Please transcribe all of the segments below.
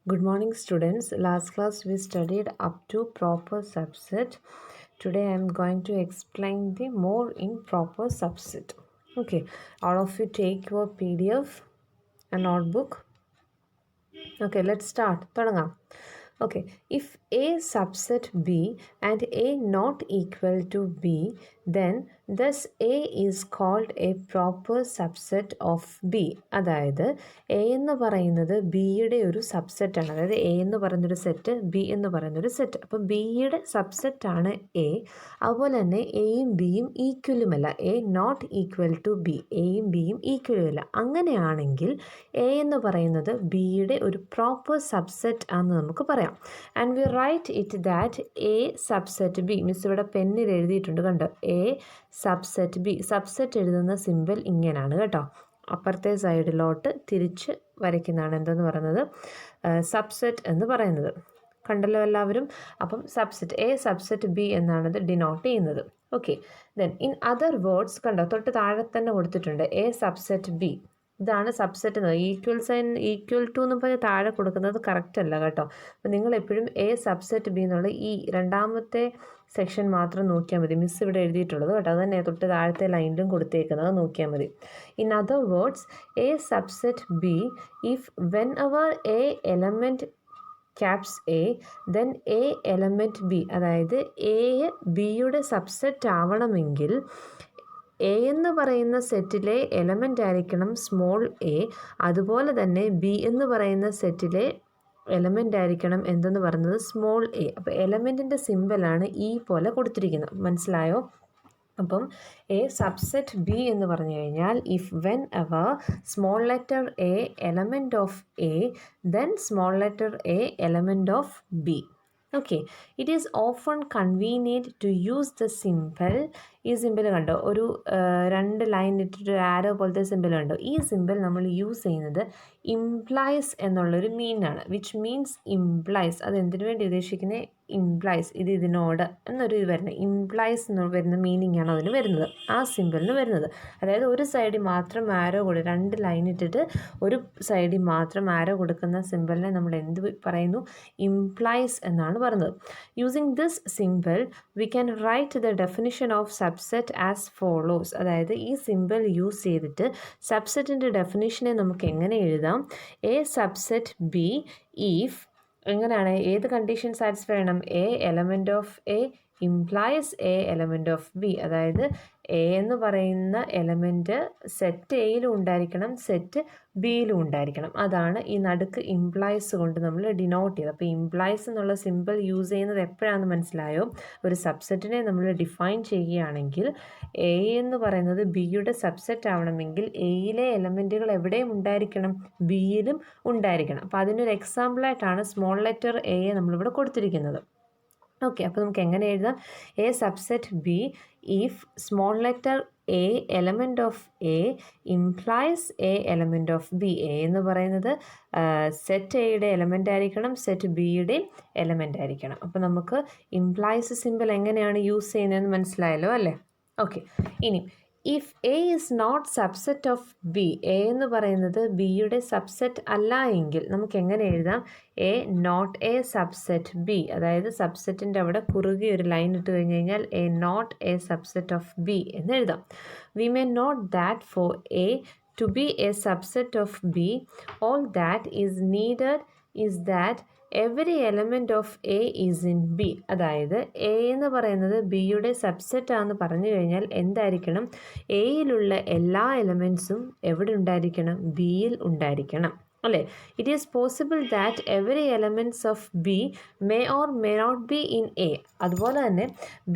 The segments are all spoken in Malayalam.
Good morning, students. Last class we studied up to proper subset. Today I am going to explain the more in proper subset. Okay, all of you take your PDF and notebook. Okay, let's start. തുടങ്ങാം. Okay, if A subset B and A not equal to B, then thus A is called a proper subset of B. അതായത് എ എന്ന് പറയുന്നത് ബിയുടെ ഒരു സബ്സെറ്റാണ്. അതായത് എ എന്ന് പറയുന്നൊരു സെറ്റ്, ബി എന്ന് പറയുന്നൊരു സെറ്റ്. അപ്പം ബിയുടെ സബ്സെറ്റാണ് എ. അതുപോലെ തന്നെ എയും ബിയും ഈക്വലുമല്ല. A not equal to B, എയും ബിയും ഈക്വലുമല്ല. അങ്ങനെയാണെങ്കിൽ എ എന്ന് പറയുന്നത് ബിയുടെ ഒരു പ്രോപ്പർ സബ്സെറ്റ് ആണെന്ന് നമുക്ക് പറയാം. And we write it that A subset B. Miss ഇവിടെ പെന്നിൽ എഴുതിയിട്ടുണ്ട്, കണ്ടോ? A subset B. സബ്സെറ്റ് എഴുതുന്ന സിമ്പിൾ ഇങ്ങനെയാണ് കേട്ടോ. അപ്പുറത്തെ സൈഡിലോട്ട് തിരിച്ച് വരയ്ക്കുന്നതാണ് എന്തെന്ന് പറയുന്നത് സബ്സെറ്റ് എന്ന് പറയുന്നത്. കണ്ടല്ലോ എല്ലാവരും? അപ്പം സബ്സെറ്റ് എ സബ്സെറ്റ് ബി എന്നാണ് ഇത് ഡിനോട്ട് ചെയ്യുന്നത്. Okay, then in other words, കണ്ടോ തൊട്ട് താഴെ തന്നെ കൊടുത്തിട്ടുണ്ട് എ സബ്സെറ്റ് ബി. ഇതാണ് സബ്സെറ്റ് എന്ന്. ഈക്വൽ സൈൻ ഈക്വൽ ടു എന്ന് പറഞ്ഞ് താഴെ കൊടുക്കുന്നത് കറക്റ്റ് അല്ല കേട്ടോ. അപ്പോൾ നിങ്ങൾ എപ്പോഴും എ സബ്സെറ്റ് ബി എന്നുള്ള ഈ രണ്ടാമത്തെ സെക്ഷൻ മാത്രം നോക്കിയാൽ മതി. മിസ് ഇവിടെ എഴുതിയിട്ടുള്ളത് കേട്ടോ, അത് തന്നെ തൊട്ട് താഴത്തെ ലൈനിലും കൊടുത്തേക്കുന്നത് നോക്കിയാൽ മതി. In other words, A subset B if whenever A element caps A then A element B. അതായത് എ ബിയുടെ സബ്സെറ്റ് ആവണമെങ്കിൽ എ എന്ന് പറയുന്ന സെറ്റിലെ എലമെൻ്റ് ആയിരിക്കണം സ്മോൾ എ. അതുപോലെ തന്നെ ബി എന്ന് പറയുന്ന സെറ്റിലെ എലമെൻ്റ് ആയിരിക്കണം എന്തെന്ന് പറയുന്നത് സ്മോൾ എ. അപ്പോൾ എലമെൻറ്റിൻ്റെ സിമ്പലാണ് ഈ പോലെ കൊടുത്തിരിക്കുന്നത്. മനസ്സിലായോ? അപ്പം എ സബ്സെറ്റ് ബി എന്ന് പറഞ്ഞു കഴിഞ്ഞാൽ if whenever small letter A element of A then small letter A element of B. Okay, it is often convenient to use the simple. ഈ സിമ്പിൾ കണ്ടോ, ഒരു രണ്ട് ലൈൻ ഇട്ടിട്ട് ആരോ പോലത്തെ സിമ്പിൾ കണ്ടോ? ഈ സിമ്പിൾ നമ്മൾ യൂസ് ചെയ്യുന്നത് ഇംപ്ലൈസ് എന്നുള്ളൊരു മീനാണ്. Which means implies. അത് എന്തിനു വേണ്ടി ഉദ്ദേശിക്കുന്നത്? ഇംപ്ലൈസ്, ഇത് ഇതിനോട് എന്നൊരു ഇത് വരുന്നത്. ഇംപ്ലൈസ് എന്ന് വരുന്ന മീനിങ് ആണ് അതിന് വരുന്നത്, ആ സിമ്പിളിന് വരുന്നത്. അതായത് ഒരു സൈഡിൽ മാത്രം ആരോ കൊടുക്കുക, രണ്ട് ലൈൻ ഇട്ടിട്ട് ഒരു സൈഡിൽ മാത്രം ആരോ കൊടുക്കുന്ന സിമ്പിളിനെ നമ്മൾ എന്ത് പറയുന്നു? ഇംപ്ലൈസ് എന്നാണ് പറയുന്നത്. Using this simple we can write the definition of subset as follows. അതായത് ഈ സിമ്പിൾ യൂസ് ചെയ്തിട്ട് സബ്സെറ്റിൻ്റെ ഡെഫിനിഷനെ നമുക്ക് എങ്ങനെ എഴുതാം? എ സബ്സെറ്റ് ബി ഈഫ്, എങ്ങനെയാണ്? ഏത് കണ്ടീഷൻ സാറ്റിസ്ഫൈ ചെയ്യണം? A element of A implies A element of B. അതായത് എ എന്ന് പറയുന്ന എലമെൻറ്റ് സെറ്റ് എയിലും ഉണ്ടായിരിക്കണം, സെറ്റ് ബിയിലും ഉണ്ടായിരിക്കണം. അതാണ് ഈ നടുക്ക് ഇംപ്ലൈസ് കൊണ്ട് നമ്മൾ ഡിനോട്ട് ചെയ്തത്. അപ്പോൾ ഇംപ്ലൈസ് എന്നുള്ള സിമ്പിൾ യൂസ് ചെയ്യുന്നത് എപ്പോഴാണെന്ന് മനസ്സിലായോ? ഒരു സബ്സെറ്റിനെ നമ്മൾ ഡിഫൈൻ ചെയ്യുകയാണെങ്കിൽ എ എന്ന് പറയുന്നത് ബിയുടെ സബ്സെറ്റ് ആവണമെങ്കിൽ എയിലെ എലമെൻറ്റുകൾ എവിടെയും ഉണ്ടായിരിക്കണം, ബിയിലും ഉണ്ടായിരിക്കണം. അപ്പോൾ അതിനൊരു എക്സാമ്പിളായിട്ടാണ് സ്മോൾ ലെറ്റർ എയെ നമ്മളിവിടെ കൊടുത്തിരിക്കുന്നത്. ഓക്കെ, അപ്പോൾ നമുക്ക് എങ്ങനെ എഴുതാം? A subset B if small letter A element of A implies A element of B. A എന്ന് പറയുന്നത് സെറ്റ് എയുടെ എലമെൻ്റ് ആയിരിക്കണം, സെറ്റ് ബിയുടെ എലമെൻ്റ് ആയിരിക്കണം. അപ്പോൾ നമുക്ക് ഇംപ്ലൈസ് സിമ്പിൾ എങ്ങനെയാണ് യൂസ് ചെയ്യുന്നതെന്ന് മനസ്സിലായല്ലോ അല്ലേ? ഓക്കെ, ഇനി if A is not subset of B, A എന്ന് പറയുന്നത് ബിയുടെ സബ്സെറ്റ് അല്ല എങ്കിൽ നമുക്ക് എങ്ങനെ എഴുതാം? A not A subset B. അതായത് സബ്സെറ്റിൻ്റെ അവിടെ കുറുകെ ഒരു ലൈൻ ഇട്ട് കഴിഞ്ഞ് കഴിഞ്ഞാൽ A not A subset of B എന്ന് എഴുതാം. We may note that for A to B a subset of B all that is needed is that every element of A is in B. അതായത് എ എന്ന് പറയുന്നത് ബിയുടെ സബ്സെറ്റാണെന്ന് പറഞ്ഞു കഴിഞ്ഞാൽ എന്തായിരിക്കണം? എയിലുള്ള എല്ലാ എലമെൻറ്റ്സും എവിടെ ഉണ്ടായിരിക്കണം? ബിയിൽ ഉണ്ടായിരിക്കണം അല്ലേ? It is possible that every elements of B may or may not be in A. അതുപോലെ തന്നെ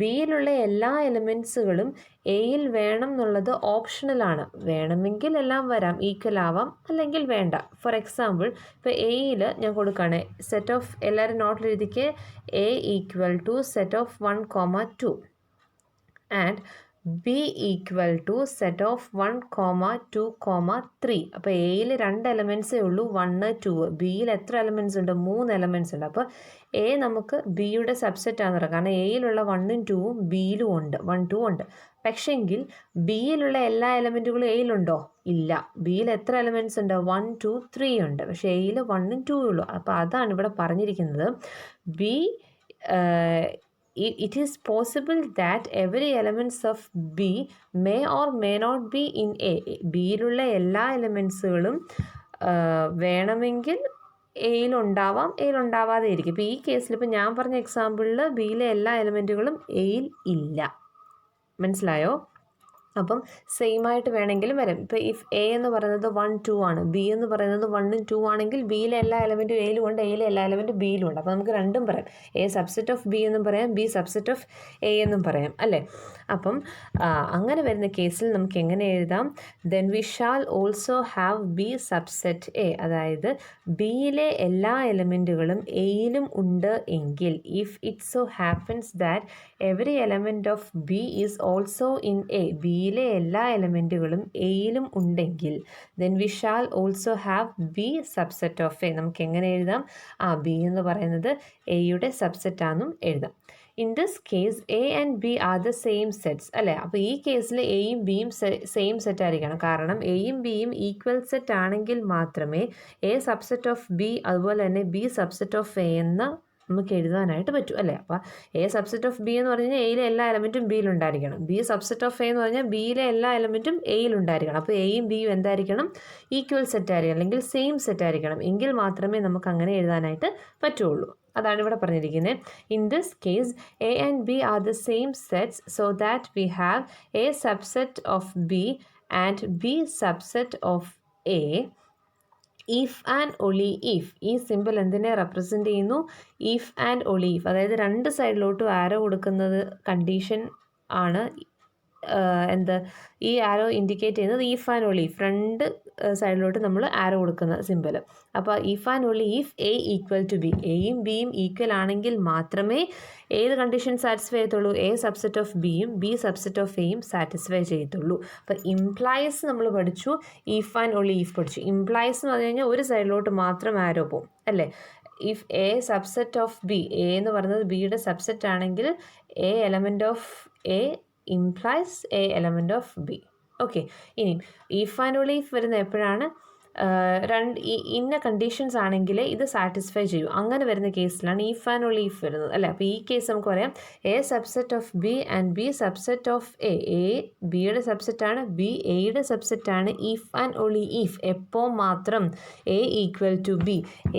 ബിയിലുള്ള എല്ലാ എലമെൻറ്റ്സുകളും എയിൽ വേണം എന്നുള്ളത് ഓപ്ഷണലാണ്. വേണമെങ്കിൽ എല്ലാം വരാം, ഈക്വൽ ആവാം, അല്ലെങ്കിൽ വേണ്ട. ഫോർ എക്സാമ്പിൾ, ഇപ്പോൾ എയിൽ ഞാൻ കൊടുക്കുകയാണ് സെറ്റ് ഓഫ്, എല്ലാവരും നോട്ടിൽ എഴുതിക്ക്, A equal to set of 1,2 and B equal to set of 1,2,3. അപ്പോൾ എയിൽ 2 എലമെൻറ്റ്സേ ഉള്ളൂ, 1, 2. ബിയിൽ എത്ര എലമെൻറ്റ്സ് ഉണ്ട്? 3 എലമെൻറ്റ്സ് ഉണ്ട്. അപ്പോൾ എ നമുക്ക് ബിയുടെ സബ്സെറ്റ് ആണെന്ന് പറയാം, കാരണം എയിലുള്ള 1ഉം 2ഉം ബിയിലും ഉണ്ട്, 1, 2 ഉണ്ട്. പക്ഷെങ്കിൽ ബിയിലുള്ള എല്ലാ എലമെൻറ്റുകളും എയിലുണ്ടോ? ഇല്ല. ബിയിൽ എത്ര എലമെൻറ്റ്സ് ഉണ്ട്? 1 2 3 ഉണ്ട്. പക്ഷേ എയിൽ 1ഉം 2ഉം ഉള്ളൂ. അപ്പോൾ അതാണ് ഇവിടെ പറഞ്ഞിരിക്കുന്നത്. B it is possible that every elements of B may or may not be in A. ബിയിലുള്ള എല്ലാ എലമെൻറ്റ്സുകളും വേണമെങ്കിൽ എയിലുണ്ടാവാം, എയിലുണ്ടാവാതെ ഇരിക്കും. ഇപ്പോൾ ഈ കേസിൽ ഇപ്പോൾ ഞാൻ പറഞ്ഞ എക്സാമ്പിളിൽ ബിയിലെ എല്ലാ എലമെൻറ്റുകളും എയിൽ ഇല്ല. മനസ്സിലായോ? അപ്പം സെയിം ആയിട്ട് വേണമെങ്കിലും വരും. ഇപ്പോൾ ഇഫ് എ എന്ന് പറയുന്നത് 1 2 ആണ്, ബി എന്ന് പറയുന്നത് 1ഉം 2 ആണെങ്കിൽ ബിയിലെ എല്ലാ എലമെൻറ്റും എയിലും ഉണ്ട്, എയിലെ എല്ലാ എലമെൻറ്റും ബിയിലും ഉണ്ട്. അപ്പോൾ നമുക്ക് രണ്ടും പറയാം. എ സബ്സെറ്റ് ഓഫ് ബി എന്നും പറയാം, ബി സബ്സെറ്റ് ഓഫ് എ എന്നും പറയാം, അല്ലേ? അപ്പം അങ്ങനെ വരുന്ന കേസിൽ നമുക്ക് എങ്ങനെ എഴുതാം? Then we shall also have B subset A. അതായത് ബിയിലെ എല്ലാ എലമെൻറ്റുകളും എയിലും ഉണ്ട് എങ്കിൽ, if it so happens that every element of B is also in A, ബിയിലെ എല്ലാ എലമെൻറ്റുകളും എയിലും ഉണ്ടെങ്കിൽ, then we shall also have B subset of A. നമുക്ക് എങ്ങനെ എഴുതാം? ബി എന്ന് പറയുന്നത് എയുടെ സബ്സെറ്റാണെന്നും എഴുതാം. In this case A and B are the same sets, അല്ലേ? അപ്പോൾ ഈ കേസിൽ എയും ബിയും സെയിം സെറ്റ് ആയിരിക്കണം. കാരണം എയും ബിയും ഈക്വൽ സെറ്റ് ആണെങ്കിൽ മാത്രമേ എ സബ്സെറ്റ് ഓഫ് ബി അതുപോലെ തന്നെ ബി സബ്സെറ്റ് ഓഫ് എ എന്ന് നമുക്ക് എഴുതാനായിട്ട് പറ്റും, അല്ലേ? അപ്പോൾ എ സബ്സെറ്റ് ഓഫ് ബി എന്ന് പറഞ്ഞു കഴിഞ്ഞാൽ എയിലെ എല്ലാ എലമെൻറ്റും ബിയിലുണ്ടായിരിക്കണം. ബി സബ്സെറ്റ് ഓഫ് എ എന്ന് പറഞ്ഞാൽ ബിയിലെ എല്ലാ എലമെൻറ്റും എയിലുണ്ടായിരിക്കണം. അപ്പോൾ എയും ബിയും എന്തായിരിക്കണം? ഈക്വൽ സെറ്റ് ആയിരിക്കണം, അല്ലെങ്കിൽ സെയിം സെറ്റ് ആയിരിക്കണം. എങ്കിൽ മാത്രമേ നമുക്ക് അങ്ങനെ എഴുതാനായിട്ട് പറ്റുള്ളൂ. അതാണ് ഇവിടെ പറഞ്ഞിരിക്കുന്നത്. In this case A and B are the same sets so that we have A subset of B and B subset of A if and only if. ഈ സിമ്പിൾ എന്തിനെ റെപ്രസെൻ്റ് ചെയ്യുന്നു? If and only if. അതായത് രണ്ട് സൈഡിലോട്ടും ആരോ കൊടുക്കുന്നത് കണ്ടീഷൻ ആണ്. എന്ത് ഈ ആരോ ഇൻഡിക്കേറ്റ് ചെയ്യുന്നത് ഇഫ് ആൻഡ് ഒളി ഇഫ്. രണ്ട് സൈഡിലോട്ട് നമ്മൾ ആരോ കൊടുക്കുന്ന സിമ്പിൾ. അപ്പോൾ if and only if A equal to B, എയും ബിയും ഈക്വൽ ആണെങ്കിൽ മാത്രമേ ഏത് കണ്ടീഷൻ സാറ്റിസ്ഫൈ ചെയ്യത്തുള്ളൂ? എ സബ്സെറ്റ് ഓഫ് ബിയും ബി സബ്സെറ്റ് ഓഫ് എയും സാറ്റിസ്ഫൈ ചെയ്യത്തുള്ളൂ. അപ്പോൾ ഇംപ്ലൈസ് നമ്മൾ പഠിച്ചു, ഇഫ് ആൻഡ് ഒളി ഇഫ് പഠിച്ചു. ഇംപ്ലൈസ് എന്ന് പറഞ്ഞു കഴിഞ്ഞാൽ ഒരു സൈഡിലോട്ട് മാത്രം ആരോ പോകും, അല്ലേ? If A subset of B, A എന്ന് പറയുന്നത് ബിയുടെ സബ്സെറ്റ് ആണെങ്കിൽ A element of A implies a element of B. Okay, ഇനി ഇഫ് ആൻഡ് ഒളി ഇഫ് വരുന്ന എപ്പോഴാണ്? ഇന്ന കണ്ടീഷൻസ് ആണെങ്കിൽ ഇത് സാറ്റിസ്ഫൈ ചെയ്യും. അങ്ങനെ വരുന്ന കേസിലാണ് ഇഫ് ആൻഡ് ഒളി ഇഫ് വരുന്നത്, അല്ലേ? അപ്പോൾ ഈ കേസ് നമുക്ക് പറയാം A subset of B and B subset of A. A ബിയുടെ സബ്സെറ്റാണ്, ബി എയുടെ സബ്സെറ്റാണ്. ഇഫ് ആൻഡ് ഒളി ഇഫ് എപ്പോൾ മാത്രം A equal to B,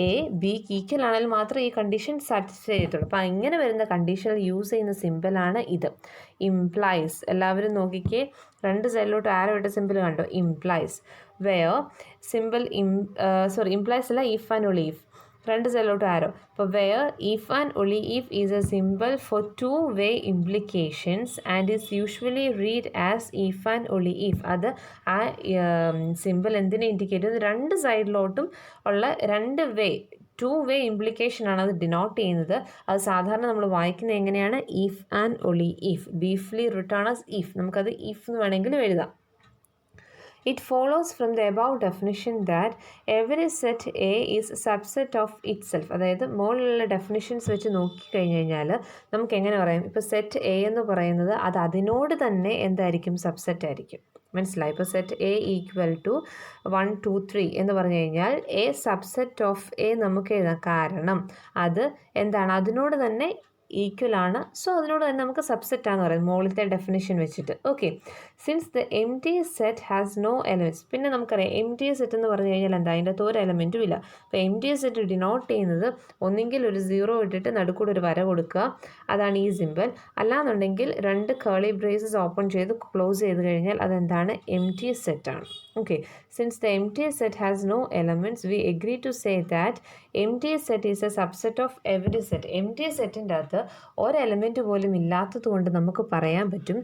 A ബിക്ക് ഈക്വൽ ആണെങ്കിൽ മാത്രമേ ഈ കണ്ടീഷൻ സാറ്റിസ്ഫൈ ചെയ്യത്തുള്ളൂ. അപ്പോൾ ഇങ്ങനെ വരുന്ന കണ്ടീഷനിൽ യൂസ് ചെയ്യുന്ന സിമ്പിളാണ് ഇത്, ഇംപ്ലൈസ്. എല്ലാവരും നോക്കിക്കേ, രണ്ട് സൈഡിലോട്ട് ആരോ ഇട്ട സിമ്പിൾ കണ്ടോ? ഇംപ്ലൈസ്. വെയർ സിമ്പിൾ ഇംപ്ലൈസ് അല്ല, ഇഫ് ആൻഡ് ഒളി ഇഫ്. രണ്ട് സൈഡിലോട്ട് ആരോ. അപ്പോൾ where if and only if is a simple for two way implications and is usually read as if and only if. അത് ആ സിമ്പിൾ എന്തിനെ ഇൻഡിക്കേറ്റ് ചെയ്യുന്നത്? രണ്ട് സൈഡിലോട്ടും ഉള്ള രണ്ട് വേ, ടു വേ ഇംപ്ലിക്കേഷൻ ആണ് അത് ഡിനോട്ട് ചെയ്യുന്നത്. അത് സാധാരണ നമ്മൾ വായിക്കുന്നത് എങ്ങനെയാണ്? If and only if, ബീഫ്ലി written as if. നമുക്കത് ഇഫ് എന്ന് വേണമെങ്കിലും എഴുതാം. It follows from the above definition that every set A is a subset of itself. അതായത് മുകളിലുള്ള ഡെഫിനിഷൻസ് വെച്ച് നോക്കിക്കഴിഞ്ഞ് കഴിഞ്ഞാൽ നമുക്ക് എങ്ങനെ പറയാം? ഇപ്പോൾ സെറ്റ് എ എന്ന് പറയുന്നത് അത് അതിനോട് തന്നെ എന്തായിരിക്കും? സബ്സെറ്റ് ആയിരിക്കും. മനസ്സിലായി? ഇപ്പോൾ സെറ്റ് എ ഈക്വൽ ടു 1 2 3 എന്ന് പറഞ്ഞു കഴിഞ്ഞാൽ എ സബ്സെറ്റ് ഓഫ് എ നമുക്ക് എഴുതാം. കാരണം അത് എന്താണ്? അതിനോട് തന്നെ ഈക്വൽ ആണ്. സോ അതിനോട് തന്നെ നമുക്ക് സബ്സെറ്റ് ആണെന്ന് പറയുന്നത് മുകളിലത്തെ ഡെഫിനിഷൻ വെച്ചിട്ട്. Okay, since the empty set has no elements. പിന്നെ നമുക്കറിയാം എം ടി സെറ്റ് എന്ന് പറഞ്ഞു കഴിഞ്ഞാൽ എന്താ? അതിൻ്റെ അകത്ത് ഒരു എലമെൻറ്റും ഇല്ല. അപ്പോൾ എം ടി സെറ്റ് ഡിനോട്ട് ചെയ്യുന്നത് ഒന്നെങ്കിൽ ഒരു 0 ഇട്ടിട്ട് നടുക്കൂടെ ഒരു വര കൊടുക്കുക, അതാണ് ഈ സിമ്പിൾ. അല്ലാന്നുണ്ടെങ്കിൽ രണ്ട് കേളി ബ്രേസസ് ഓപ്പൺ ചെയ്ത് ക്ലോസ് ചെയ്ത് കഴിഞ്ഞാൽ അതെന്താണ്? എം ടി സെറ്റാണ്. Okay, since the empty set has no elements we agree to say that empty set is a subset of every set. Empty സെറ്റിൻ്റെ അകത്ത് ഒരു എലമെൻറ്റ് പോലും ഇല്ലാത്തത് കൊണ്ട് നമുക്ക് പറയാൻ പറ്റും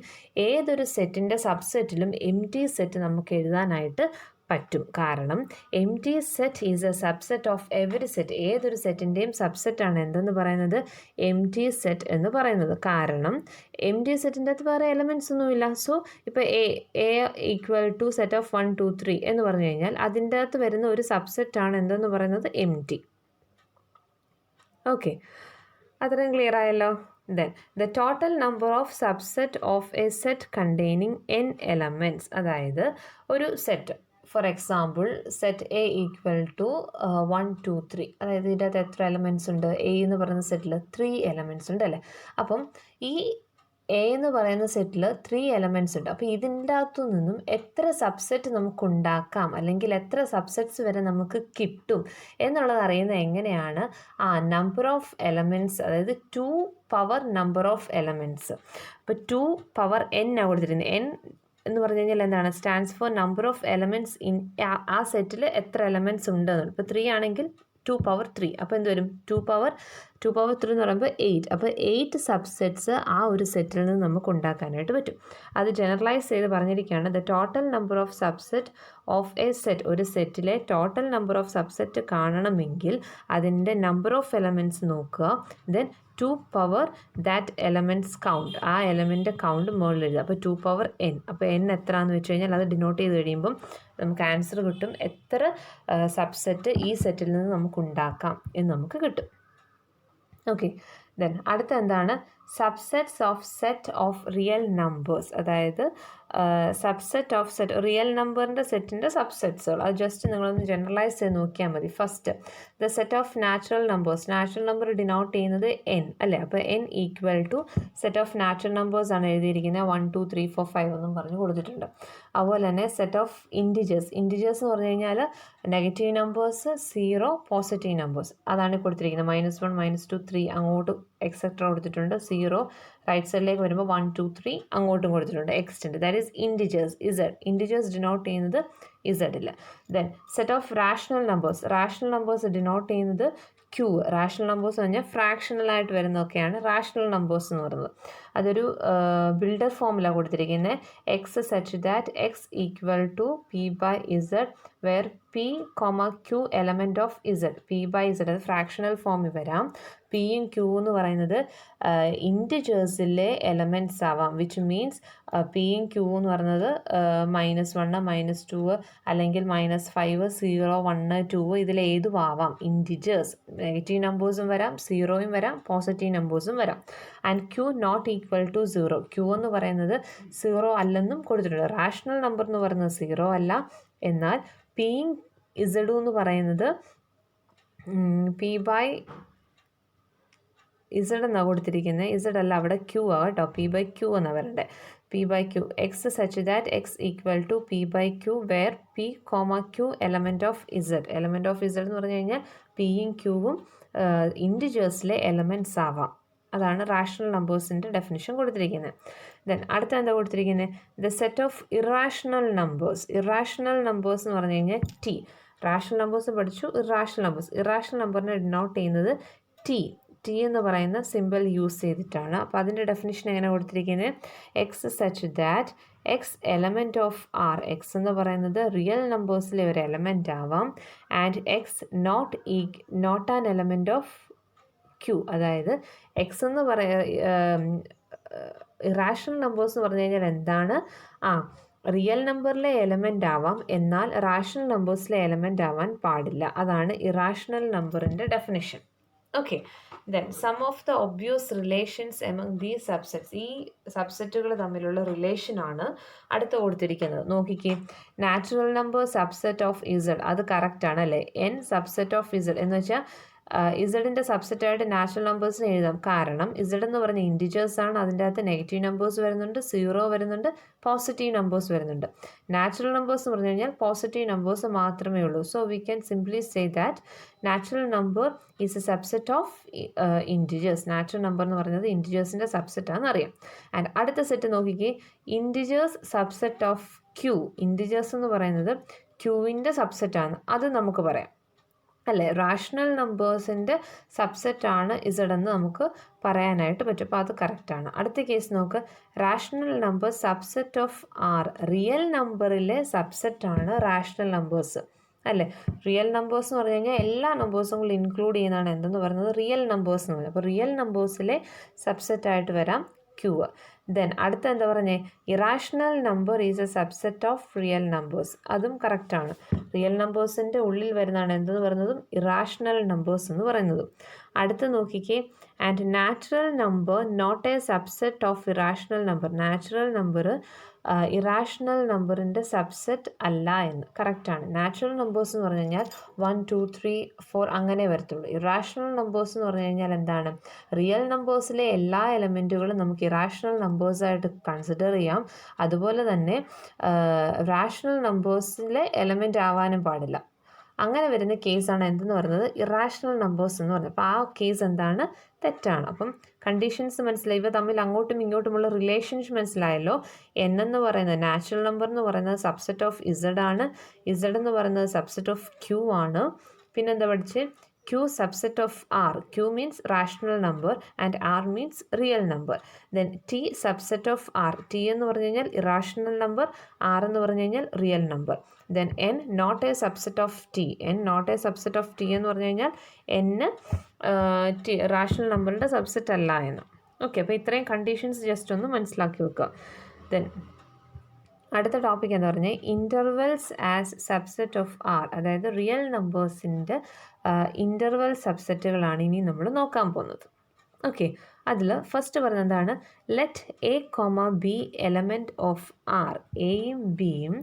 ഏതൊരു സെറ്റിൻ്റെ സബ്സെറ്റിലും എം ടി സെറ്റ് നമുക്ക് എഴുതാനായിട്ട് പറ്റും. കാരണം M T set is a subset of every set. ഏതൊരു സെറ്റിൻ്റെയും സബ്സെറ്റാണ് എന്തെന്ന് പറയുന്നത്? എം ടി സെറ്റ് എന്ന് പറയുന്നത്. കാരണം എം ടി സെറ്റിൻ്റെ അകത്ത് വേറെ എലമെൻറ്റ്സ് ഒന്നുമില്ല. സോ ഇപ്പോൾ A equal to set of 1 2 3 എന്ന് പറഞ്ഞു കഴിഞ്ഞാൽ അതിൻ്റെ അകത്ത് വരുന്ന ഒരു സബ്സെറ്റാണ് എന്തെന്ന് പറയുന്നത്? M T. ഓക്കെ, അത്രയും ക്ലിയർ ആയല്ലോ? Then the total number of subset of a set containing n elements, അതായത് ഒരു set, for example set A equal to 1 2 3, അതായത് ഇതിൻ്റെ അകത്ത് എത്ര എലമെൻറ്റ്സ് ഉണ്ട്? എ എന്ന് പറയുന്ന സെറ്റിൽ 3 എലമെൻറ്റ്സ് ഉണ്ട് അല്ലേ. അപ്പം ഈ എ എന്ന് പറയുന്ന സെറ്റിൽ 3 എലമെൻറ്റ്സ് ഉണ്ട്. അപ്പോൾ ഇതിൻ്റെ അകത്തു നിന്നും എത്ര സബ്സെറ്റ് നമുക്ക് ഉണ്ടാക്കാം, അല്ലെങ്കിൽ എത്ര സബ്സെറ്റ്സ് വരെ നമുക്ക് കിട്ടും എന്നുള്ളത് അറിയുന്നത് എങ്ങനെയാണ്? നമ്പർ ഓഫ് എലമെൻറ്റ്സ്, അതായത് 2 പവർ നമ്പർ ഓഫ് എലമെൻറ്റ്സ്. അപ്പോൾ 2 പവർ n ആണ് കൊടുത്തിരുന്നത്. n എന്ന് പറഞ്ഞു കഴിഞ്ഞാൽ എന്താണ്? Stands for number of elements in ആ സെറ്റിൽ എത്ര എലമെൻറ്റ്സ് ഉണ്ടെന്നുള്ളത്. ഇപ്പോൾ 3 ആണെങ്കിൽ 2 പവർ 3, അപ്പോൾ എന്ത് വരും? 2 പവർ 3 എന്ന് പറയുമ്പോൾ 8. അപ്പോൾ 8 സബ്സെറ്റ്സ് ആ ഒരു സെറ്റിൽ നിന്ന് നമുക്ക് ഉണ്ടാക്കാനായിട്ട് പറ്റും. അത് ജനറലൈസ് ചെയ്ത് പറഞ്ഞിരിക്കുകയാണ്. The total number of subset of A set, ഒരു സെറ്റിലെ ടോട്ടൽ നമ്പർ ഓഫ് സബ്സെറ്റ് കാണണമെങ്കിൽ അതിൻ്റെ നമ്പർ ഓഫ് എലമെൻറ്റ്സ് നോക്കുക. Then 2 power that elements count, ആ എലമെൻ്റ് കൗണ്ട് മുകളിൽ എഴുതുക. അപ്പോൾ 2 പവർ n. അപ്പോൾ n എത്രയാണെന്ന് വെച്ച് കഴിഞ്ഞാൽ അത് ഡിനോട്ട് ചെയ്ത് കഴിയുമ്പം നമുക്ക് ആൻസർ കിട്ടും. എത്ര സബ്സെറ്റ് ഈ സെറ്റിൽ നിന്ന് നമുക്ക് ഉണ്ടാക്കാം എന്ന് നമുക്ക് കിട്ടും. ഓക്കെ, ദെൻ അടുത്ത എന്താണ്? Subsets of set of real numbers, അതായത് സബ്സെറ്റ് ഓഫ് സെറ്റ്, റിയൽ നമ്പറിൻ്റെ സെറ്റിൻ്റെ സബ്സെറ്റ്സുകൾ. അത് ജസ്റ്റ് നിങ്ങളൊന്ന് ജനറലൈസ് ചെയ്ത് നോക്കിയാൽ മതി. First, the set of natural numbers, natural number denote ചെയ്യുന്നത് n അല്ലേ. അപ്പോൾ n equal to set of natural numbers ആണ് എഴുതിയിരിക്കുന്നത്. 1 2 3 4 5 എന്നും പറഞ്ഞ് കൊടുത്തിട്ടുണ്ട്. അതുപോലെ തന്നെ സെറ്റ് ഓഫ് ഇൻറ്റിജേഴ്സ്, ഇൻറ്റിജേഴ്സ് എന്ന് പറഞ്ഞു കഴിഞ്ഞാൽ നെഗറ്റീവ് നമ്പേഴ്സ്, 0, പോസിറ്റീവ് നമ്പേഴ്സ്, അതാണ് കൊടുത്തിരിക്കുന്നത്. -1 -2 3 അങ്ങോട്ട് എക്സെട്ര കൊടുത്തിട്ടുണ്ട്. 0 റൈറ്റ് സൈഡിലേക്ക് വരുമ്പോൾ 1 2 3 അങ്ങോട്ടും കൊടുത്തിട്ടുണ്ട്. Extend, that is integers, Z. Integers denote ചെയ്യുന്നത് ഇസഡില്ല. Then set of rational numbers, rational numbers denote ചെയ്യുന്നത് Q. റാഷണൽ നമ്പേഴ്സ് എന്ന് പറഞ്ഞാൽ ഫ്രാക്ഷണലായിട്ട് വരുന്നതൊക്കെയാണ് റാഷണൽ നമ്പേഴ്സ് എന്ന് പറയുന്നത്. അതൊരു ബിൽഡർ ഫോമിലാണ് കൊടുത്തിരിക്കുന്നത്. X such that X equal to P/Z where P, Q element of Z. P/Z അത് ഫ്രാക്ഷണൽ ഫോമിൽ വരാം. പിയും ക്യൂ എന്ന് പറയുന്നത് ഇൻറ്റിജേഴ്സിലെ എലമെൻറ്റ്സ് ആവാം. വിച്ച് മീൻസ് പിയും ക്യൂ എന്ന് പറയുന്നത് -1 -2 അല്ലെങ്കിൽ -5 0 1 2 ഇതിലേതും ആവാം. ഇൻറ്റിജേഴ്സ്, നെഗറ്റീവ് നമ്പേഴ്സും വരാം, 0യും വരാം, പോസിറ്റീവ് നമ്പേഴ്സും വരാം. And Q not equal to 0. Q എന്ന് പറയുന്നത് 0 അല്ലെന്നും കൊടുത്തിട്ടുണ്ട്. റാഷണൽ നമ്പർ എന്ന് പറയുന്നത് 0 അല്ല. എന്നാൽ പിയും ഇസഡും എന്ന് പറയുന്നത് P/Z എന്നാണ് കൊടുത്തിരിക്കുന്നത്. ഇസഡ് അല്ല, അവിടെ ക്യൂ ആണ് കേട്ടോ. P/Q എന്നാണ് വരണ്ടേ. P/Q X such that X equal to P/Q where P, Q element of Z. Element of Z എന്ന് പറഞ്ഞു കഴിഞ്ഞാൽ പിയും ക്യൂവും ഇൻറ്റിജേഴ്സിലെ എലമെൻറ്റ്സ് ആവാം. അതാണ് റാഷണൽ നമ്പേഴ്സിൻ്റെ ഡെഫിനിഷൻ കൊടുത്തിരിക്കുന്നത്. ദെൻ അടുത്ത എന്താ കൊടുത്തിരിക്കുന്നത്? The set of irrational numbers. Irrational numbers എന്ന് പറഞ്ഞു കഴിഞ്ഞാൽ T. റാഷണൽ നമ്പേഴ്സ് പഠിച്ചു, ഇറാഷണൽ നമ്പേഴ്സ്. ഇറാഷണൽ നമ്പറിനെ ഡിനോട്ട് ചെയ്യുന്നത് T എന്ന് പറയുന്ന സിമ്പിൾ യൂസ് ചെയ്തിട്ടാണ്. അപ്പോൾ അതിൻ്റെ ഡെഫിനിഷൻ എങ്ങനെ കൊടുത്തിരിക്കുന്നത്? X such that X element of R. X എന്ന് പറയുന്നത് റിയൽ നമ്പേഴ്സിലെ ഒരു എലമെൻ്റ് ആവാം. And X not an element of Q. അതായത് എക്സ് എന്ന് ഇറാഷണൽ നമ്പേഴ്സ് എന്ന് പറഞ്ഞു കഴിഞ്ഞാൽ എന്താണ്? റിയൽ നമ്പറിലെ എലമെൻ്റ് ആവാം, എന്നാൽ റാഷണൽ നമ്പേഴ്സിലെ എലമെൻ്റ് ആവാൻ പാടില്ല. അതാണ് ഇറാഷണൽ നമ്പറിൻ്റെ definition. Okay, then some of the obvious relations among these subsets. ഈ സബ്സെറ്റുകൾ തമ്മിലുള്ള റിലേഷനാണ് അടുത്ത് കൊടുത്തിരിക്കുന്നത്. നോക്കിക്കേ, natural number subset of Z, അത് കറക്റ്റാണ് അല്ലേ. n സബ്സെറ്റ് ഓഫ് ഇസഡ് എന്ന് വെച്ചാൽ ഇസഡിൻ്റെ സബ്സെറ്റായിട്ട് നാച്ചുറൽ നമ്പേഴ്സിന് എഴുതാം. കാരണം ഇസഡ് എന്ന് പറഞ്ഞ ഇൻറ്റിജേഴ്സ് ആണ്. അതിൻ്റെ അകത്ത് നെഗറ്റീവ് നമ്പേഴ്സ് വരുന്നുണ്ട്, 0 വരുന്നുണ്ട്, പോസിറ്റീവ് നമ്പേഴ്സ് വരുന്നുണ്ട്. നാച്ചുറൽ നമ്പേഴ്സ് എന്ന് പറഞ്ഞു കഴിഞ്ഞാൽ പോസിറ്റീവ് നമ്പേഴ്സ് മാത്രമേ ഉള്ളൂ. So we can simply say that natural number is a subset of integers. Natural number എന്ന് പറയുന്നത് ഇൻറ്റിജേഴ്സിൻ്റെ സബ്സെറ്റാണെന്ന് അറിയാം. ആൻഡ് അടുത്ത സെറ്റ് നോക്കിക്കേ, ഇൻറ്റിജേഴ്സ് സബ്സെറ്റ് ഓഫ് ക്യൂ. ഇൻറ്റിജേഴ്സ് എന്ന് പറയുന്നത് ക്യൂവിൻ്റെ സബ്സെറ്റാണ്, അത് നമുക്ക് പറയാം അല്ലേ. റാഷണൽ നമ്പേഴ്സിൻ്റെ സബ്സെറ്റാണ് ഇസഡ് എന്ന് നമുക്ക് പറയാനായിട്ട് പറ്റും. അപ്പോൾ അത് കറക്റ്റാണ്. അടുത്ത കേസ് നോക്ക്, rational number subset of R. Real നമ്പറിലെ സബ്സെറ്റാണ് റാഷണൽ നമ്പേഴ്സ് അല്ലേ. റിയൽ നമ്പേഴ്സ് എന്ന് പറഞ്ഞു കഴിഞ്ഞാൽ എല്ലാ നമ്പേഴ്സും കൂടി ഇൻക്ലൂഡ് ചെയ്യുന്നതാണ് എന്തെന്ന് പറയുന്നത് റിയൽ നമ്പേഴ്സ് എന്ന് പറയുന്നത്. അപ്പോൾ റിയൽ നമ്പേഴ്സിലെ സബ്സെറ്റായിട്ട് വരാം ക്യൂ. ദെൻ അടുത്ത എന്താ പറഞ്ഞേ, irrational number is a subset of real numbers. അതും കറക്റ്റാണ്. റിയൽ നമ്പേഴ്സിൻ്റെ ഉള്ളിൽ വരുന്നതാണ് എന്തെന്ന് പറയുന്നതും ഇറാഷണൽ നമ്പേഴ്സ് എന്ന് പറയുന്നതും. അടുത്ത് നോക്കിക്കേ, and natural number note A subset of irrational number. Natural number irrational നമ്പറിൻ്റെ സബ്സെറ്റ് അല്ല എന്ന്. കറക്റ്റാണ്. നാച്ചുറൽ നമ്പേഴ്സ് എന്ന് പറഞ്ഞു കഴിഞ്ഞാൽ 1 2 3 4 അങ്ങനെ വരത്തുള്ളൂ. ഇറാഷണൽ നമ്പേഴ്സ് എന്ന് പറഞ്ഞു കഴിഞ്ഞാൽ എന്താണ്? റിയൽ നമ്പേഴ്സിലെ എല്ലാ എലമെൻറ്റുകളും നമുക്ക് ഇറാഷണൽ നമ്പേഴ്സായിട്ട് കൺസിഡർ ചെയ്യാം. അതുപോലെ തന്നെ റാഷണൽ നമ്പേഴ്സിലെ എലമെൻ്റ് ആവാനും പാടില്ല. അങ്ങനെ വരുന്ന കേസാണ് എന്തെന്ന് പറയുന്നത്? ഇറാഷണൽ നമ്പേഴ്സ് എന്ന് പറയുന്നത്. അപ്പോൾ ആ കേസ് എന്താണ്? തെറ്റാണ്. അപ്പം കണ്ടീഷൻസ് മനസ്സിലായി. ഇവ തമ്മിൽ അങ്ങോട്ടും ഇങ്ങോട്ടുമുള്ള റിലേഷൻഷിപ്പ് മനസ്സിലായല്ലോ. എൻ എന്ന് പറയുന്നത് നാച്ചുറൽ നമ്പർ എന്ന് പറയുന്നത് സബ്സെറ്റ് ഓഫ് ഇസഡ് ആണ്. ഇസഡ് എന്ന് പറയുന്നത് സബ്സെറ്റ് ഓഫ് ക്യൂ ആണ്. പിന്നെന്താ പഠിച്ച്? Q subset of R. Q means rational number and R means real number. Then T subset of R. T എന്ന് പറഞ്ഞു കഴിഞ്ഞാൽ irrational number, R എന്ന് പറഞ്ഞു കഴിഞ്ഞാൽ real number. Then N not a subset of T. N not a subset of T എന്ന് പറഞ്ഞു കഴിഞ്ഞാൽ N റാഷണൽ നമ്പറിൻ്റെ സബ്സെറ്റ് അല്ല എന്ന്. ഓക്കെ, അപ്പോൾ ഇത്രയും കണ്ടീഷൻസ് ജസ്റ്റ് ഒന്ന് മനസ്സിലാക്കി വെക്കുക. ദെൻ അടുത്ത ടോപ്പിക് എന്താ പറഞ്ഞാൽ intervals as subset of R. അതായത് റിയൽ നമ്പേഴ്സിൻ്റെ ഇൻ്റർവെൽ സബ്സെറ്റുകളാണ് ഇനി നമ്മൾ നോക്കാൻ പോകുന്നത്. ഓക്കെ, അതിൽ ഫസ്റ്റ് പറയുന്നത് എന്താണ്? Let A comma B element of R. എയും ബിയും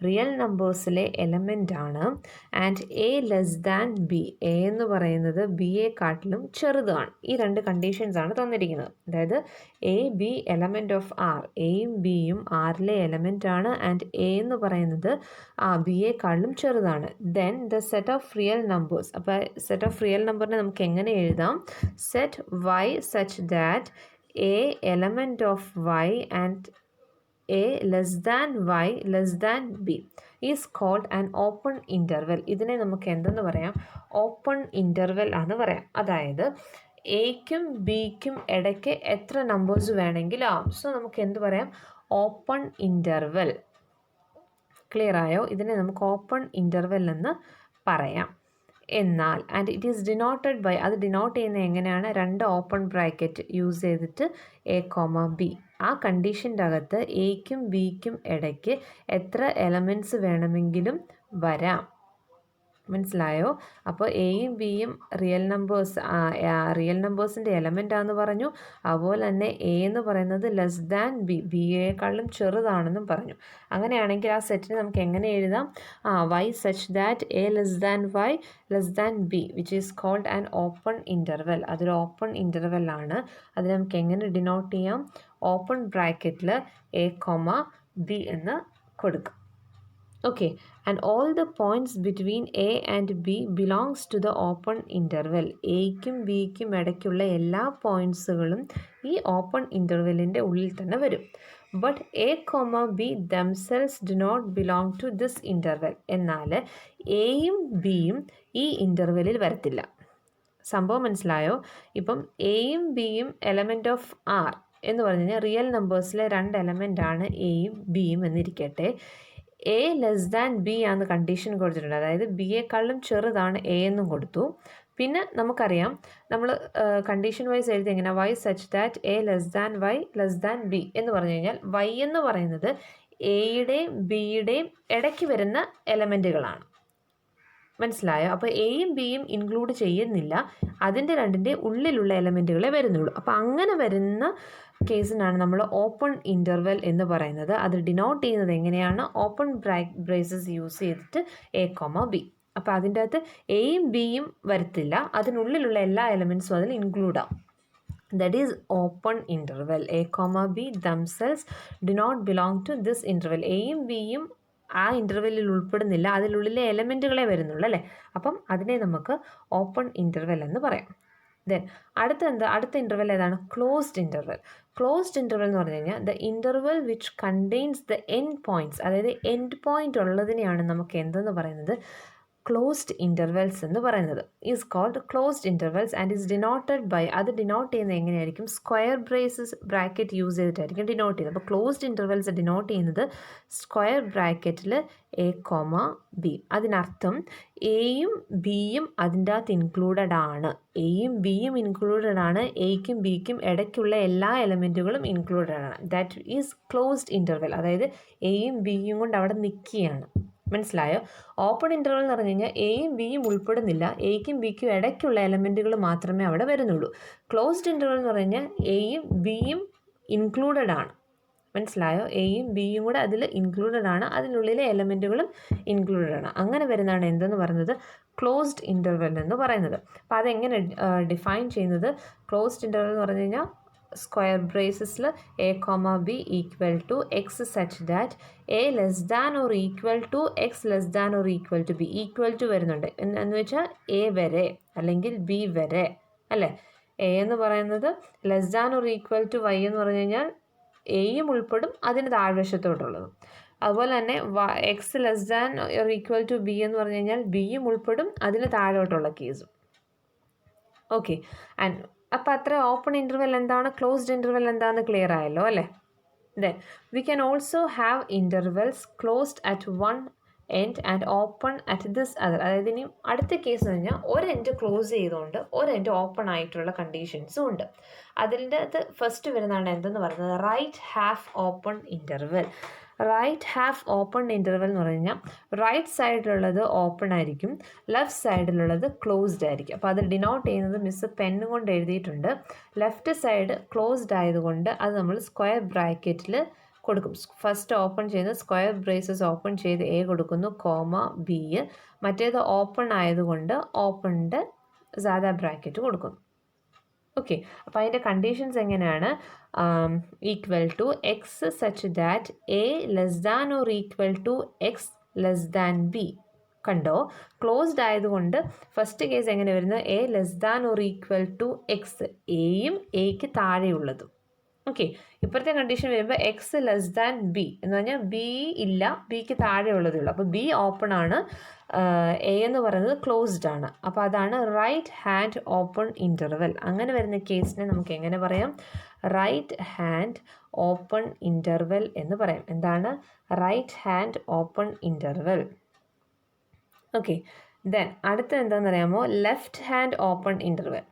റിയൽ നമ്പേഴ്സിലെ എലമെൻ്റ് ആണ്. And A less than B. A എന്ന് പറയുന്നത് ബിയെക്കാട്ടിലും ചെറുതാണ്. ഈ രണ്ട് കണ്ടീഷൻസ് ആണ് തന്നിരിക്കുന്നത്. അതായത് A B element of R. എയും ബിയും ആറിലെ എലമെൻ്റ് ആണ്. ആൻഡ് എ എന്ന് പറയുന്നത് ബിയെക്കാട്ടിലും ചെറുതാണ്. Then the set of real numbers. അപ്പോൾ സെറ്റ് ഓഫ് റിയൽ നമ്പറിനെ നമുക്ക് എങ്ങനെ എഴുതാം? Set Y such that A element of Y and A less than Y less than B is called an open interval. ഇതിനെ നമുക്ക് എന്തെന്ന് പറയാം? ഓപ്പൺ ഇൻ്റർവെൽ എന്ന് പറയാം. അതായത് എയ്ക്കും ബിക്കും ഇടയ്ക്ക് എത്ര നമ്പേഴ്സ് വേണമെങ്കിലും ആവും. സോ നമുക്ക് എന്ത് പറയാം? Open interval. ക്ലിയർ ആയോ? ഇതിനെ നമുക്ക് ഓപ്പൺ ഇൻ്റർവെൽ എന്ന് പറയാം. എന്നാൽ and it is denoted by, അത് ഡിനോട്ട് ചെയ്യുന്നത് എങ്ങനെയാണ്? രണ്ട് ഓപ്പൺ ബ്രാക്കറ്റ് യൂസ് ചെയ്തിട്ട് എ കോമ ബി. ആ കണ്ടീഷൻ്റെ അകത്ത് എയ്ക്കും ബിക്കും ഇടയ്ക്ക് എത്ര എലമെൻറ്റ്സ് വേണമെങ്കിലും വരാം. മനസ്സിലായോ? അപ്പോൾ എയും ബിയും റിയൽ നമ്പേഴ്സിൻ്റെ എലമെൻ്റ് ആണെന്ന് പറഞ്ഞു. അതുപോലെ തന്നെ എ എന്ന് പറയുന്നത് ലെസ് ദാൻ ബി, ബിയേക്കാളും ചെറുതാണെന്നും പറഞ്ഞു. അങ്ങനെയാണെങ്കിൽ ആ സെറ്റിന് നമുക്ക് എങ്ങനെ എഴുതാം? Y such that A less than Y less than b which is called an open interval. അതൊരു ഓപ്പൺ ഇൻ്റർവെൽ ആണ്. അത് നമുക്ക് എങ്ങനെ ഡിനോട്ട് ചെയ്യാം? ഓപ്പൺ ബ്രാക്കറ്റിൽ എ കോമ ബി എന്ന് കൊടുക്കാം. Okay, and all the points between A and B belongs to the open interval. എയ്ക്കും ബിക്കും ഇടയ്ക്കുള്ള എല്ലാ പോയിൻറ്റ്സുകളും ഈ ഓപ്പൺ ഇൻ്റർവെല്ലിൻ്റെ ഉള്ളിൽ തന്നെ വരും. But a comma b themselves do not belong to this interval. എന്നാൽ എയും ബിയും ഈ ഇൻ്റർവെല്ലിൽ വരത്തില്ല. സംഭവം മനസ്സിലായോ? ഇപ്പം എയും ബിയും എലമെൻറ്റ് ഓഫ് ആർ എന്ന് പറഞ്ഞു കഴിഞ്ഞാൽ റിയൽ നമ്പേഴ്സിലെ രണ്ട് എലമെൻ്റ് ആണ് എയും ബിയും എന്നിരിക്കട്ടെ. എ ലെസ് ദാൻ ബി ആണ് കണ്ടീഷൻ കൊടുത്തിട്ടുണ്ട്. അതായത് ബിയേക്കാളും ചെറുതാണ് എ എന്നും കൊടുത്തു. പിന്നെ നമുക്കറിയാം നമ്മൾ കണ്ടീഷൻ വൈസ് എഴുതി എങ്ങനെ? Y such that A less than Y less than b എന്ന് പറഞ്ഞു കഴിഞ്ഞാൽ വൈ എന്ന് പറയുന്നത് എയുടെയും ബിയുടെയും ഇടയ്ക്ക് വരുന്ന എലമെൻറ്റുകളാണ്. മനസ്സിലായോ? അപ്പോൾ എയും ബിയും ഇൻക്ലൂഡ് ചെയ്യുന്നില്ല, അതിൻ്റെ രണ്ടിൻ്റെ ഉള്ളിലുള്ള എലമെൻറ്റുകളെ വരുന്നുള്ളൂ. അപ്പോൾ അങ്ങനെ വരുന്ന കേസിനാണ് നമ്മൾ ഓപ്പൺ ഇൻ്റർവെൽ എന്ന് പറയുന്നത്. അത് ഡിനോട്ട് ചെയ്യുന്നത് എങ്ങനെയാണ്? ഓപ്പൺ ബ്രേസസ് യൂസ് ചെയ്തിട്ട് എ കോമ ബി. അപ്പോൾ അതിൻ്റെ അകത്ത് എയും ബിയും വരത്തില്ല, അതിനുള്ളിലുള്ള എല്ലാ എലമെൻറ്റ്സും അതിൽ ഇൻക്ലൂഡ് ആവും. That is open interval. A comma b themselves do not belong to this interval. എയും ബിയും ആ ഇൻ്റർവെല്ലിൽ ഉൾപ്പെടുന്നില്ല, അതിനുള്ളിലെ എലമെൻറ്റുകളെ വരുന്നുള്ളൂ അല്ലേ? അപ്പം അതിനെ നമുക്ക് ഓപ്പൺ ഇൻ്റർവെൽ എന്ന് പറയാം. ദെൻ അടുത്ത ഇൻ്റർവെൽ ഏതാണ്? Closed interval. ക്ലോസ്ഡ് ഇൻ്റർവെൽ എന്ന് പറഞ്ഞു കഴിഞ്ഞാൽ the interval which contains the end points. അതായത് എൻഡ് പോയിൻ്റ് ഉള്ളതിനെയാണ് നമുക്ക് എന്തെന്ന് പറയുന്നത്? ക്ലോസ്ഡ് ഇൻ്റർവെൽസ് എന്ന് പറയുന്നത്. Is called closed intervals and is denoted by, അത് ഡിനോട്ട് ചെയ്യുന്നത് എങ്ങനെയായിരിക്കും? സ്ക്വയർ ബ്രാക്കറ്റ് യൂസ് ചെയ്തിട്ടായിരിക്കും ഡിനോട്ട് ചെയ്യുന്നത്. അപ്പോൾ ക്ലോസ്ഡ് ഇൻ്റർവെൽസ് ഡിനോട്ട് ചെയ്യുന്നത് സ്ക്വയർ ബ്രാക്കറ്റിൽ എ കോമ ബി. അതിനർത്ഥം എയും ബിയും അതിൻ്റെ അകത്ത് ഇൻക്ലൂഡഡ് ആണ്. എയും ബിയും ഇൻക്ലൂഡഡ് ആണ്, എയ്ക്കും ബിക്കും ഇടയ്ക്കുള്ള എല്ലാ എലമെൻറ്റുകളും ഇൻക്ലൂഡഡ് ആണ്. That is closed interval. അതായത് എയും ബിയും കൊണ്ട് അവിടെ നിൽക്കുകയാണ്. മനസ്സിലായോ? ഓപ്പൺ ഇൻ്റർവൽ എന്ന് പറഞ്ഞു കഴിഞ്ഞാൽ എയും ബിയും ഉൾപ്പെടുന്നില്ല, എയ്ക്കും ബിക്കും ഇടയ്ക്കുള്ള എലമെൻറ്റുകൾ മാത്രമേ അവിടെ വരുന്നുള്ളൂ. ക്ലോസ്ഡ് ഇൻ്റർവൽ എന്ന് പറഞ്ഞു കഴിഞ്ഞാൽ എയും ബിയും ഇൻക്ലൂഡഡ് ആണ്. മനസ്സിലായോ? എയും ബിയും കൂടെ അതിൽ ഇൻക്ലൂഡഡ് ആണ്, അതിനുള്ളിലെ എലമെൻറ്റുകളും ഇൻക്ലൂഡഡ് ആണ്. അങ്ങനെ വരുന്നതാണ് എന്തെന്ന് പറയുന്നത് ക്ലോസ്ഡ് ഇൻ്റർവൽ എന്ന് പറയുന്നത്. അപ്പോൾ അതെങ്ങനെ ഡിഫൈൻ ചെയ്യുന്നത്? ക്ലോസ്ഡ് ഇൻ്റർവൽ എന്ന് പറഞ്ഞു കഴിഞ്ഞാൽ സ്ക്വയർ ബ്രേസസിൽ A comma B equal to X such that A less than or equal to X less than or equal to B. Equal to വരുന്നുണ്ട് എന്ന് വെച്ചാൽ എ വരെ അല്ലെങ്കിൽ ബി വരെ, അല്ലേ? എ എന്ന് പറയുന്നത് less than or equal to y എന്ന് പറഞ്ഞു കഴിഞ്ഞാൽ എയും ഉൾപ്പെടും, അതിന് താഴ്വശത്തോട്ടുള്ളതും. അതുപോലെ തന്നെ x less than or equal to b എന്ന് പറഞ്ഞു കഴിഞ്ഞാൽ ബിയും ഉൾപ്പെടും, അതിന് താഴോട്ടുള്ള കേസും. ഓക്കെ, ആൻഡ് അപ്പോൾ അത്ര ഓപ്പൺ ഇൻ്റർവെൽ എന്താണ്, ക്ലോസ്ഡ് ഇൻ്റർവെൽ എന്താണെന്ന് ക്ലിയർ ആയല്ലോ അല്ലേ? Then we can also have intervals closed at one end and open at this other. അതായത് ഇനി അടുത്ത കേസ് എന്ന് പറഞ്ഞാൽ ഒരു എൻഡ് ക്ലോസ് ചെയ്തുകൊണ്ട് ഒരു എൻഡ് ഓപ്പൺ ആയിട്ടുള്ള കണ്ടീഷൻസും ഉണ്ട്. അതിൻ്റെ അത് ഫസ്റ്റ് വരുന്നതാണ് എന്തെന്ന് പറയുന്നത് right half open interval. Right half open interval എന്ന് പറഞ്ഞു കഴിഞ്ഞാൽ റൈറ്റ് സൈഡിലുള്ളത് ഓപ്പൺ ആയിരിക്കും, ലെഫ്റ്റ് സൈഡിലുള്ളത് ക്ലോസ്ഡ് ആയിരിക്കും. അപ്പോൾ അത് ഡിനോട്ട് ചെയ്യുന്നത് മിസ് പെന്ന് കൊണ്ട് എഴുതിയിട്ടുണ്ട്. ലെഫ്റ്റ് സൈഡ് ക്ലോസ്ഡ് ആയതുകൊണ്ട് അത് നമ്മൾ സ്ക്വയർ ബ്രാക്കറ്റിൽ കൊടുക്കും. ഫസ്റ്റ് ഓപ്പൺ ചെയ്യുന്നത് സ്ക്വയർ ബ്രേസസ് ഓപ്പൺ ചെയ്ത് എ കൊടുക്കുന്നു, കോമ ബി. മറ്റേത് ഓപ്പൺ ആയതുകൊണ്ട് ഓപ്പണിൻ്റെ സാധാ ബ്രാക്കറ്റ് കൊടുക്കുന്നു. ഓക്കെ, അപ്പോൾ അതിൻ്റെ കണ്ടീഷൻസ് എങ്ങനെയാണ്? Equal to X such that A less than or equal to X less than b. കണ്ടോ? ക്ലോസ്ഡ് ആയതുകൊണ്ട് ഫസ്റ്റ് കേസ് എങ്ങനെ വരുന്നത്? A less than or equal to x, എയും എക്ക് താഴെയുള്ളതും. ഓക്കെ, ഇപ്പോഴത്തെ കണ്ടീഷൻ വരുമ്പോൾ എക്സ് ലെസ് ദാൻ ബി എന്ന് പറഞ്ഞാൽ ബി ഇല്ല, ബിക്ക് താഴെയുള്ളതേ ഉള്ളൂ. അപ്പോൾ ബി ഓപ്പൺ ആണ്, എ എന്ന് പറയുന്നത് ക്ലോസ്ഡ് ആണ്. അപ്പോൾ അതാണ് റൈറ്റ് ഹാൻഡ് ഓപ്പൺ ഇൻ്റർവെൽ. അങ്ങനെ വരുന്ന കേസിനെ നമുക്ക് എങ്ങനെ പറയാം? റൈറ്റ് ഹാൻഡ് ഓപ്പൺ ഇൻ്റർവെൽ എന്ന് പറയാം. എന്താണ് right hand open interval? Okay, then അടുത്ത എന്താണെന്ന് അറിയാമോ? Left hand open interval.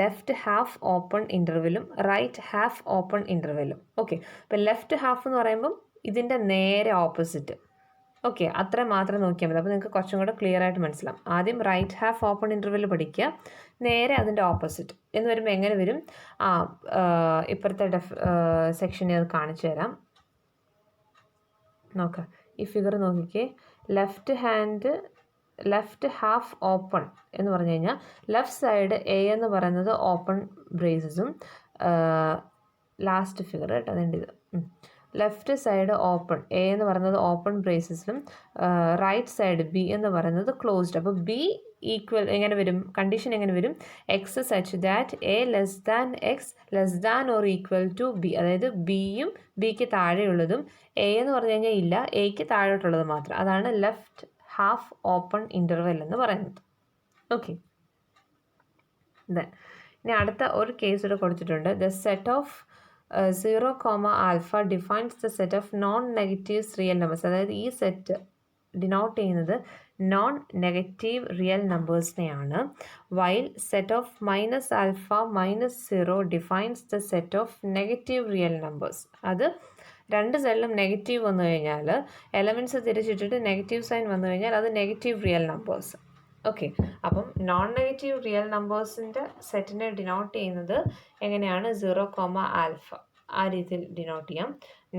Left half open ഇൻ്റർവെലും റൈറ്റ് ഹാഫ് ഓപ്പൺ ഇൻ്റർവെലും. ഓക്കെ, അപ്പോൾ ലെഫ്റ്റ് ഹാഫ് എന്ന് പറയുമ്പം ഇതിൻ്റെ നേരെ ഓപ്പോസിറ്റ്. ഓക്കെ, അത്ര മാത്രം നോക്കിയാൽ മതി. അപ്പോൾ നിങ്ങൾക്ക് കുറച്ചും കൂടെ ക്ലിയർ ആയിട്ട് മനസ്സിലാവും. ആദ്യം റൈറ്റ് ഹാഫ് ഓപ്പൺ ഇൻ്റർവെൽ പഠിക്കുക, നേരെ അതിൻ്റെ ഓപ്പോസിറ്റ് എന്ന് വരുമ്പോൾ എങ്ങനെ വരും? ഇപ്പോഴത്തെ സെക്ഷനെ അത് കാണിച്ചു തരാം. നോക്കാം, ഈ ഫിഗർ നോക്കിക്കേ. ലെഫ്റ്റ് ഹാഫ് ഓപ്പൺ എന്ന് പറഞ്ഞു കഴിഞ്ഞാൽ ലെഫ്റ്റ് സൈഡ് എ എന്ന് പറയുന്നത് ഓപ്പൺ ബ്രേസസും, ലാസ്റ്റ് ഫിഗർ കേട്ടോ, അതിൻ്റെ ഇത് ലെഫ്റ്റ് സൈഡ് ഓപ്പൺ എ എന്ന് പറയുന്നത് ഓപ്പൺ ബ്രേസസിലും റൈറ്റ് സൈഡ് ബി എന്ന് പറയുന്നത് ക്ലോസ്ഡ്. അപ്പോൾ ബി ഈക്വൽ എങ്ങനെ വരും? കണ്ടീഷൻ എങ്ങനെ വരും? X such that A less than x less than or equal to b. അതായത് ബിയും ബിക്ക് താഴെയുള്ളതും എ എന്ന് പറഞ്ഞു കഴിഞ്ഞാൽ ഇല്ല, എക്ക് താഴോട്ടുള്ളത് മാത്രം. അതാണ് ലെഫ്റ്റ് ഹാഫ് ഓപ്പൺ ഇൻ്റർവെൽ എന്ന് പറയുന്നത്. ഓക്കെ, ഇനി അടുത്ത ഒരു കേസ് ഇവിടെ കൊടുത്തിട്ടുണ്ട്. The set of 0, alpha defines the set of non negatives real numbers. അതായത് ഈ സെറ്റ് ഡിനോട്ട് ചെയ്യുന്നത് നോൺ നെഗറ്റീവ് റിയൽ നമ്പേഴ്സിനെയാണ്. While set of minus alpha minus 0 defines the set of negative real numbers. അത് രണ്ട് സൈഡിലും നെഗറ്റീവ് വന്നു കഴിഞ്ഞാൽ എലമെൻറ്റ്സ് തിരിച്ചിട്ടിട്ട് നെഗറ്റീവ് സൈൻ വന്നു കഴിഞ്ഞാൽ അത് നെഗറ്റീവ് റിയൽ നമ്പേഴ്സ്. ഓക്കെ, അപ്പം നോൺ നെഗറ്റീവ് റിയൽ നമ്പേഴ്സിൻ്റെ സെറ്റിനെ ഡിനോട്ട് ചെയ്യുന്നത് എങ്ങനെയാണ്? 0, ആൽഫ, ആ രീതിയിൽ ഡിനോട്ട് ചെയ്യാം.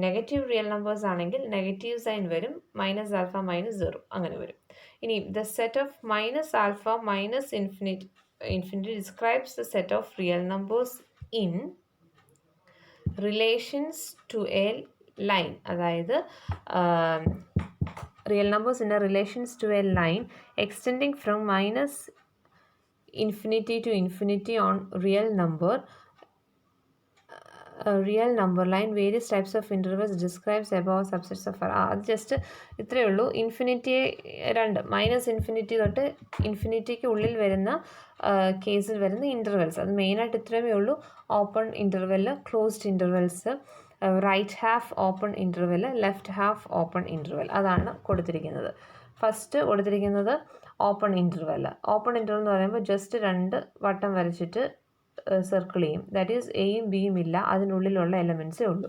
നെഗറ്റീവ് റിയൽ നമ്പേഴ്സ് ആണെങ്കിൽ നെഗറ്റീവ് സൈൻ വരും, മൈനസ് ആൽഫ മൈനസ് 0 അങ്ങനെ വരും. ഇനി the set of minus alpha minus infinity describes the set of real numbers in relations to a line. അതായത് real numbers in relations to a line extending from minus infinity to infinity on real number line various types of intervals describes above subsets of അത് ജസ്റ്റ് ഇത്രയേ ഉള്ളൂ. ഇൻഫിനിറ്റിയെ മൈനസ് ഇൻഫിനിറ്റി തൊട്ട് ഇൻഫിനിറ്റിക്ക് ഉള്ളിൽ വരുന്ന കേസിൽ വരുന്ന ഇൻ്റർവെൽസ്, അത് മെയിനായിട്ട് ഇത്രയേ ഉള്ളൂ. Open interval, closed intervals, right half open interval, left half open interval, അതാണ് കൊടുത്തിരിക്കുന്നത്. ഫസ്റ്റ് കൊടുത്തിരിക്കുന്നത് ഓപ്പൺ ഇൻ്റർവെൽ. ഓപ്പൺ ഇൻ്റർവെൽ എന്ന് പറയുമ്പോൾ ജസ്റ്റ് 2 വട്ടം വരച്ചിട്ട് സർക്കിൾ ചെയ്യും. ദാറ്റ് ഈസ് എയും ബിയും ഇല്ല, അതിനുള്ളിലുള്ള എലമെൻസേ ഉള്ളൂ.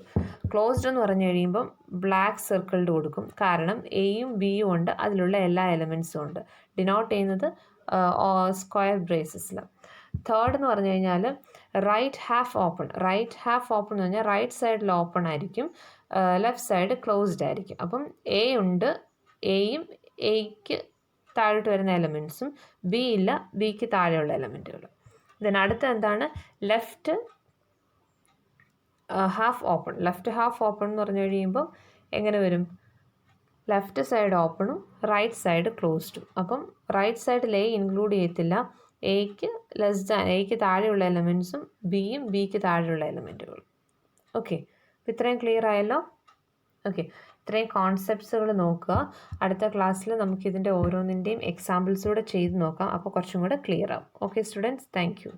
ക്ലോസ്ഡ് എന്ന് പറഞ്ഞു കഴിയുമ്പം ബ്ലാക്ക് സർക്കിൾഡ് കൊടുക്കും, കാരണം എയും ബിയും ഉണ്ട്, അതിലുള്ള എല്ലാ എലമെൻസും ഉണ്ട്. ഡിനോട്ട് ചെയ്യുന്നത് സ്ക്വയർ ബ്രേസസിൽ. തേർഡ് എന്ന് പറഞ്ഞു കഴിഞ്ഞാൽ right half open. Right half open എന്ന് പറഞ്ഞാൽ റൈറ്റ് സൈഡിൽ ഓപ്പൺ ആയിരിക്കും, ലെഫ്റ്റ് സൈഡ് ക്ലോസ്ഡ് ആയിരിക്കും. അപ്പം എ ഉണ്ട്, എയും എയ്ക്ക് താഴോട്ട് വരുന്ന എലമെൻസും, ബി ഇല്ല, ബിക്ക് താഴെയുള്ള എലമെൻറ്റുകളും. ദെൻ അടുത്ത എന്താണ് left half open. Left half open എന്ന് പറഞ്ഞു കഴിയുമ്പോൾ എങ്ങനെ വരും? ലെഫ്റ്റ് സൈഡ് ഓപ്പണും റൈറ്റ് സൈഡ് ക്ലോസ്ഡും. അപ്പം റൈറ്റ് സൈഡിൽ എ ഇൻക്ലൂഡ് ചെയ്യത്തില്ല, എയ്ക്ക് താഴെയുള്ള എലമെൻസും ബിയും ബിക്ക് താഴെയുള്ള എലമെൻറ്റുകളും. ഓക്കെ, അപ്പോൾ ഇത്രയും ക്ലിയർ ആയല്ലോ? ഓക്കെ, ഇത്രയും കോൺസെപ്റ്റ്സുകൾ നോക്കുക. അടുത്ത ക്ലാസ്സിൽ നമുക്കിതിൻ്റെ ഓരോന്നിൻ്റെയും എക്സാമ്പിൾസ് കൂടെ ചെയ്ത് നോക്കാം, അപ്പോൾ കുറച്ചും കൂടെ ക്ലിയർ ആവും. Okay students, thank you.